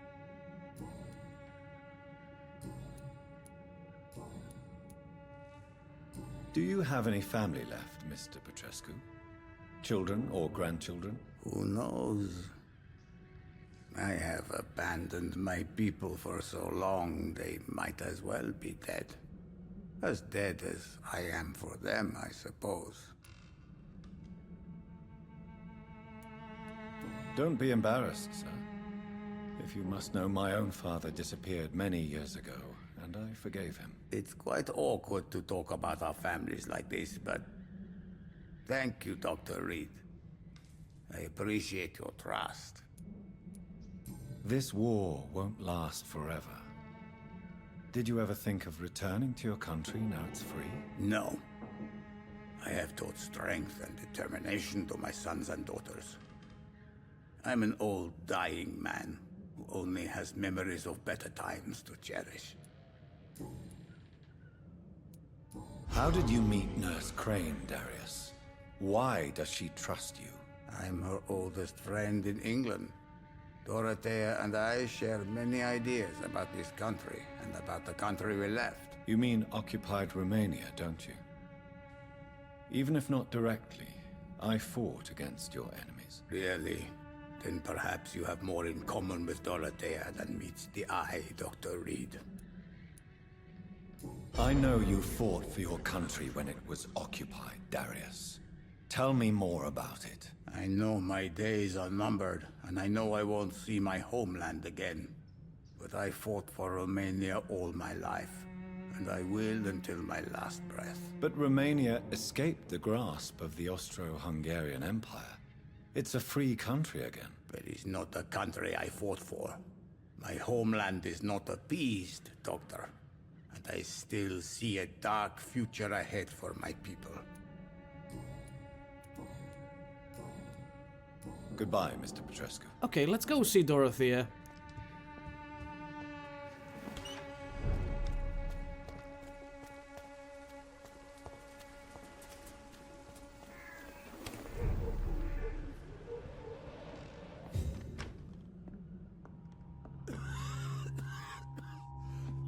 Do you have any family left, Mr. Petrescu? Children or grandchildren? Who knows? I have abandoned my people for so long, they might as well be dead. As dead as I am for them, I suppose. Don't be embarrassed, sir. If you must know, my own father disappeared many years ago, and I forgave him. It's quite awkward to talk about our families like this, but... Thank you, Dr. Reed. I appreciate your trust. This war won't last forever. Did you ever think of returning to your country now it's free? No. I have taught strength and determination to my sons and daughters. I'm an old, dying man who only has memories of better times to cherish. How did you meet Nurse Crane, Darius? Why does she trust you? I'm her oldest friend in England. Dorothea and I share many ideas about this country and about the country we left. You mean occupied Romania, don't you? Even if not directly, I fought against your enemies. Really? Then perhaps you have more in common with Dorothea than meets the eye, Dr. Reed. I know you fought for your country when it was occupied, Darius. Tell me more about it. I know my days are numbered, and I know I won't see my homeland again. But I fought for Romania all my life, and I will until my last breath. But Romania escaped the grasp of the Austro-Hungarian Empire. It's a free country again. But it's not the country I fought for. My homeland is not appeased, Doctor. And I still see a dark future ahead for my people. Goodbye, Mr. Petrescu. Okay, let's go see Dorothea.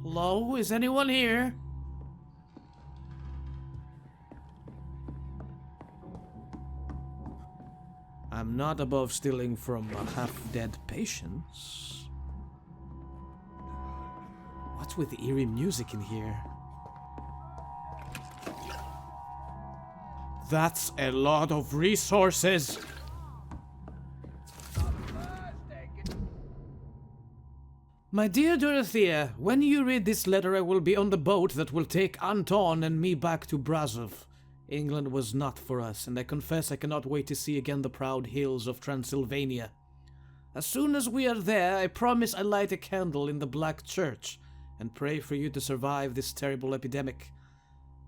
Hello, is anyone here? I'm not above stealing from half-dead patients. What's with the eerie music in here? That's a lot of resources! My dear Dorothea, when you read this letter I will be on the boat that will take Anton and me back to Brasov. England was not for us, and I confess I cannot wait to see again the proud hills of Transylvania. As soon as we are there, I promise I light a candle in the Black Church and pray for you to survive this terrible epidemic.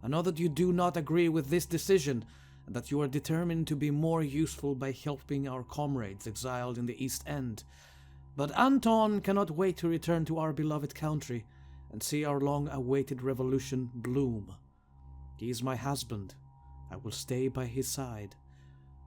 I know that you do not agree with this decision, and that you are determined to be more useful by helping our comrades exiled in the East End. But Anton cannot wait to return to our beloved country and see our long-awaited revolution bloom. He is my husband. I will stay by his side.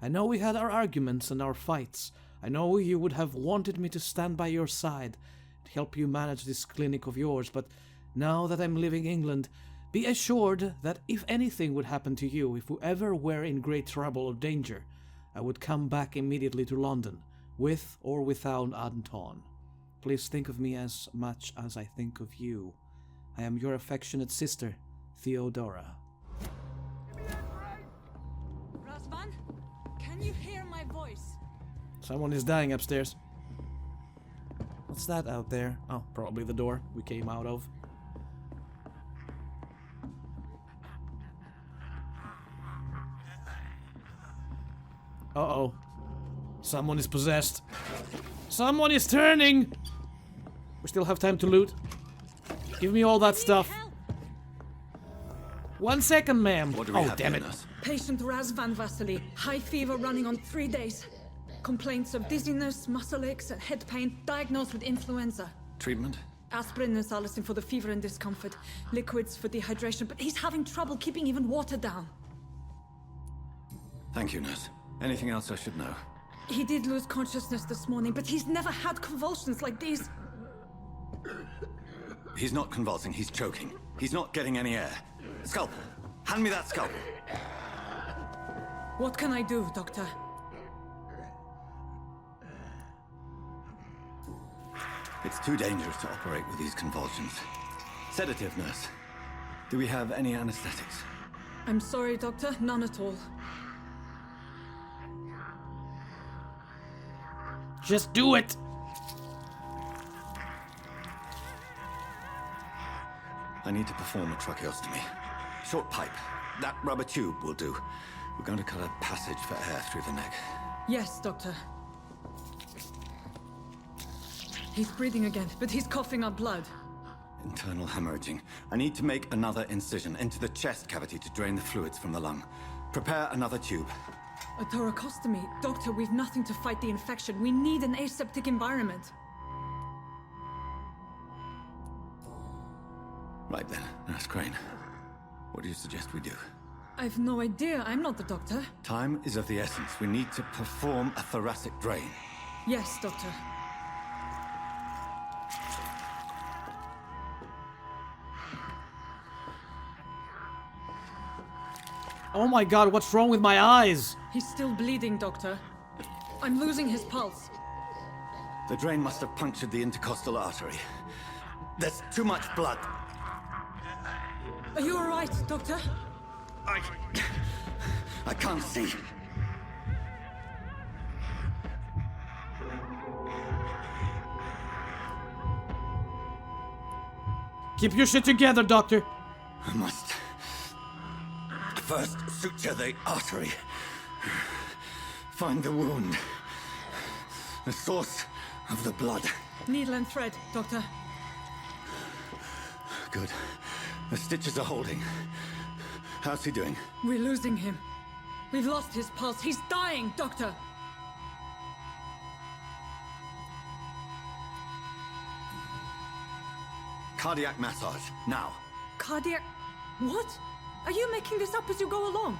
I know we had our arguments and our fights. I know you would have wanted me to stand by your side and help you manage this clinic of yours, but now that I'm leaving England, be assured that if anything would happen to you, if you ever were in great trouble or danger, I would come back immediately to London, with or without Anton. Please think of me as much as I think of you. I am your affectionate sister, Theodora. Razvan, can you hear my voice? Someone is dying upstairs. What's that out there? Oh, probably the door we came out of. Uh-oh. Someone is possessed. Someone is turning! We still have time to loot. Give me all that stuff. 1 second, ma'am. What do we have damn in it. us? Patient Razvan Vasily. High fever running on 3 days. Complaints of dizziness, muscle aches, and head pain. Diagnosed with influenza. Treatment? Aspirin and salicin for the fever and discomfort. Liquids for dehydration, but he's having trouble keeping even water down. Thank you, nurse. Anything else I should know? He did lose consciousness this morning, but he's never had convulsions like these. He's not convulsing, he's choking. He's not getting any air. Scalpel! Hand me that scalpel! What can I do, Doctor? It's too dangerous to operate with these convulsions. Sedative, nurse. Do we have any anesthetics? I'm sorry, Doctor. None at all. Just do it! I need to perform a tracheostomy. Short pipe. That rubber tube will do. We're going to cut a passage for air through the neck. Yes, Doctor. He's breathing again, but he's coughing up blood. Internal hemorrhaging. I need to make another incision into the chest cavity to drain the fluids from the lung. Prepare another tube. A thoracostomy. Doctor, we've nothing to fight the infection. We need an aseptic environment. Right then, Nurse Crane. What do you suggest we do? I've no idea. I'm not the doctor. Time is of the essence. We need to perform a thoracic drain. Yes, Doctor. Oh my god, what's wrong with my eyes? He's still bleeding, Doctor. I'm losing his pulse. The drain must have punctured the intercostal artery. There's too much blood. Are you all right, Doctor? I can't see. Keep your shit together, Doctor. I must first suture the artery. Find the wound. The source of the blood. Needle and thread, Doctor. Good. The stitches are holding. How's he doing? We're losing him. We've lost his pulse. He's dying, Doctor. Cardiac massage, now. Cardiac... What? Are you making this up as you go along?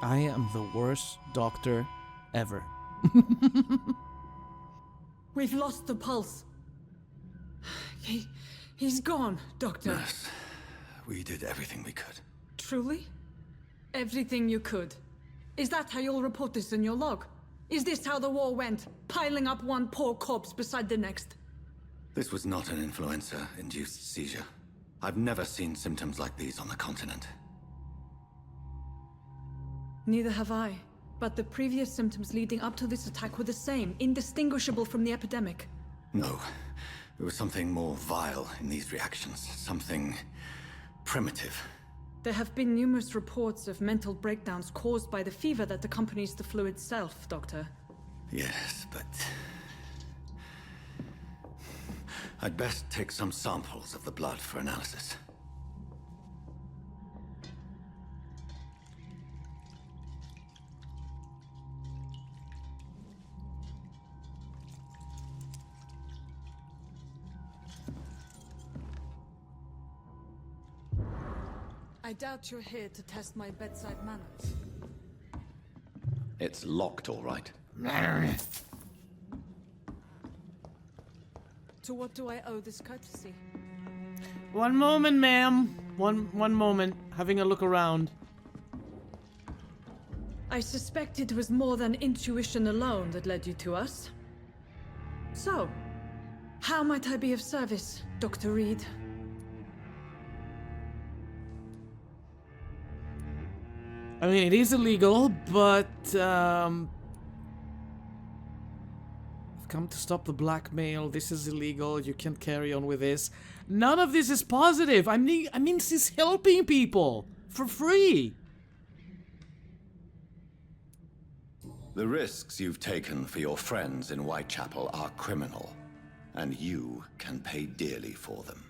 I am the worst doctor ever. We've lost the pulse. He's gone, Doctor. Nurse, we did everything we could. Truly? Everything you could. Is that how you'll report this in your log? Is this how the war went? Piling up one poor corpse beside the next? This was not an influenza-induced seizure. I've never seen symptoms like these on the continent. Neither have I. But the previous symptoms leading up to this attack were the same, indistinguishable from the epidemic. No. There was something more vile in these reactions. Something primitive. There have been numerous reports of mental breakdowns caused by the fever that accompanies the flu itself, Doctor. Yes, but... I'd best take some samples of the blood for analysis. I doubt you're here to test my bedside manners. It's locked, all right. To what do I owe this courtesy? One moment, ma'am. One moment. Having a look around. I suspect it was more than intuition alone that led you to us. So, how might I be of service, Dr. Reed? I mean, it is illegal, but I've come to stop the blackmail. This is illegal. You can't carry on with this. None of this is positive. I mean, this is helping people for free. The risks you've taken for your friends in Whitechapel are criminal, and you can pay dearly for them.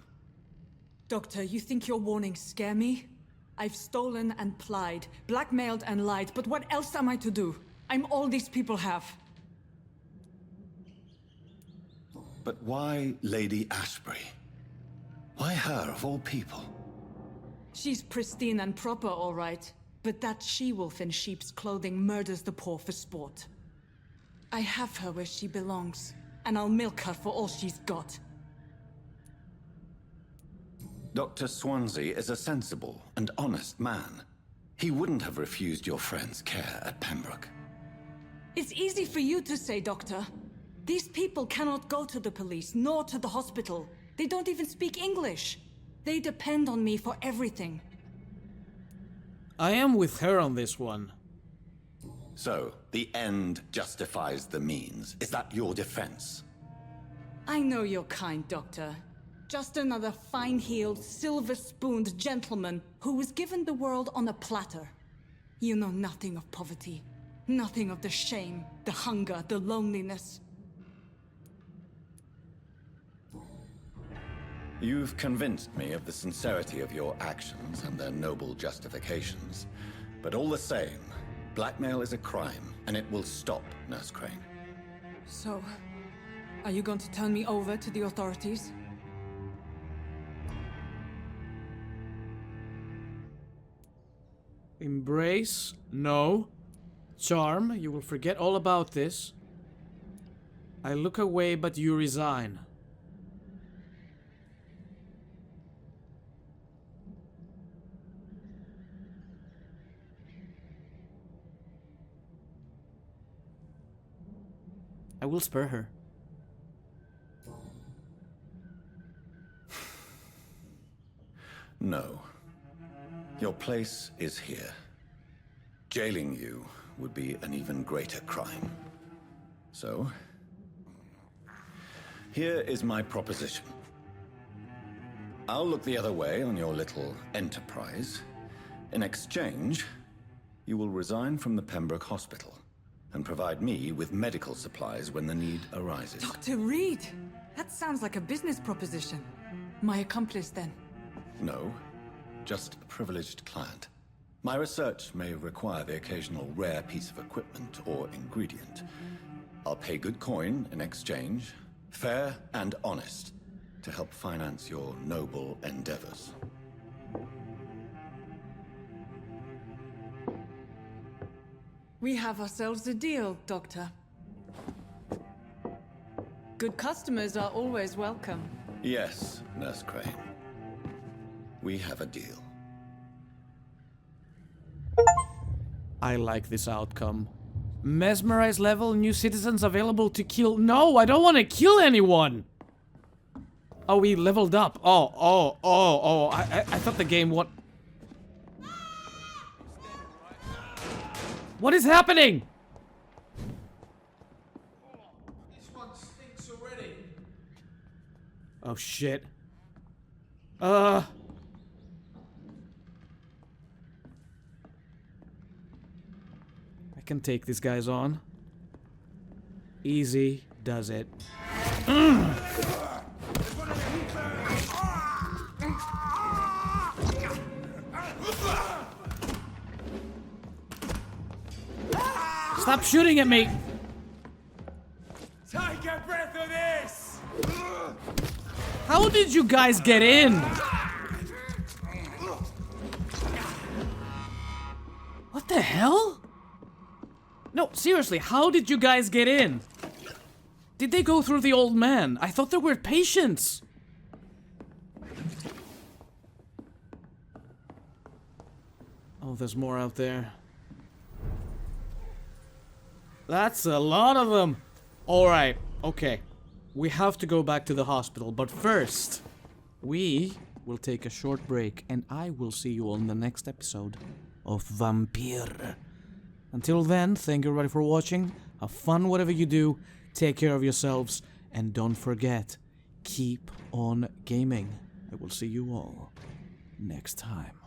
Doctor, you think your warnings scare me? I've stolen and plied, blackmailed and lied, but what else am I to do? I'm all these people have. But why Lady Ashbury? Why her, of all people? She's pristine and proper, all right. But that she-wolf in sheep's clothing murders the poor for sport. I have her where she belongs, and I'll milk her for all she's got. Dr. Swansea is a sensible and honest man. He wouldn't have refused your friend's care at Pembroke. It's easy for you to say, Doctor. These people cannot go to the police, nor to the hospital. They don't even speak English. They depend on me for everything. I am with her on this one. So, the end justifies the means. Is that your defense? I know you're kind, Doctor. Just another fine-heeled, silver-spooned gentleman who was given the world on a platter. You know nothing of poverty. Nothing of the shame, the hunger, the loneliness. You've convinced me of the sincerity of your actions and their noble justifications. But all the same, blackmail is a crime, and it will stop, Nurse Crane. So, are you going to turn me over to the authorities? Embrace? No. Charm? You will forget all about this. I look away, but you resign. I will spare her. No. Your place is here. Jailing you would be an even greater crime. So, here is my proposition. I'll look the other way on your little enterprise. In exchange, you will resign from the Pembroke Hospital and provide me with medical supplies when the need arises. Dr. Reed! That sounds like a business proposition. My accomplice, then? No, just a privileged client. My research may require the occasional rare piece of equipment or ingredient. I'll pay good coin in exchange, fair and honest, to help finance your noble endeavors. We have ourselves a deal, Doctor. Good customers are always welcome. Yes, Nurse Crane. We have a deal. I like this outcome. Mesmerize level, new citizens available to kill. No, I don't want to kill anyone! Oh, we leveled up. Oh. I thought the game what? What is happening? This one stinks already. Oh shit. I can take these guys on. Easy does it. Stop shooting at me! Take a breath of this! How did you guys get in? What the hell? No, seriously, how did you guys get in? Did they go through the old man? I thought there were patients. Oh, there's more out there. That's a lot of them. Alright, okay. We have to go back to the hospital, but first, we will take a short break, and I will see you on the next episode of Vampyr. Until then, thank you everybody for watching. Have fun whatever you do. Take care of yourselves, and don't forget, keep on gaming. I will see you all next time.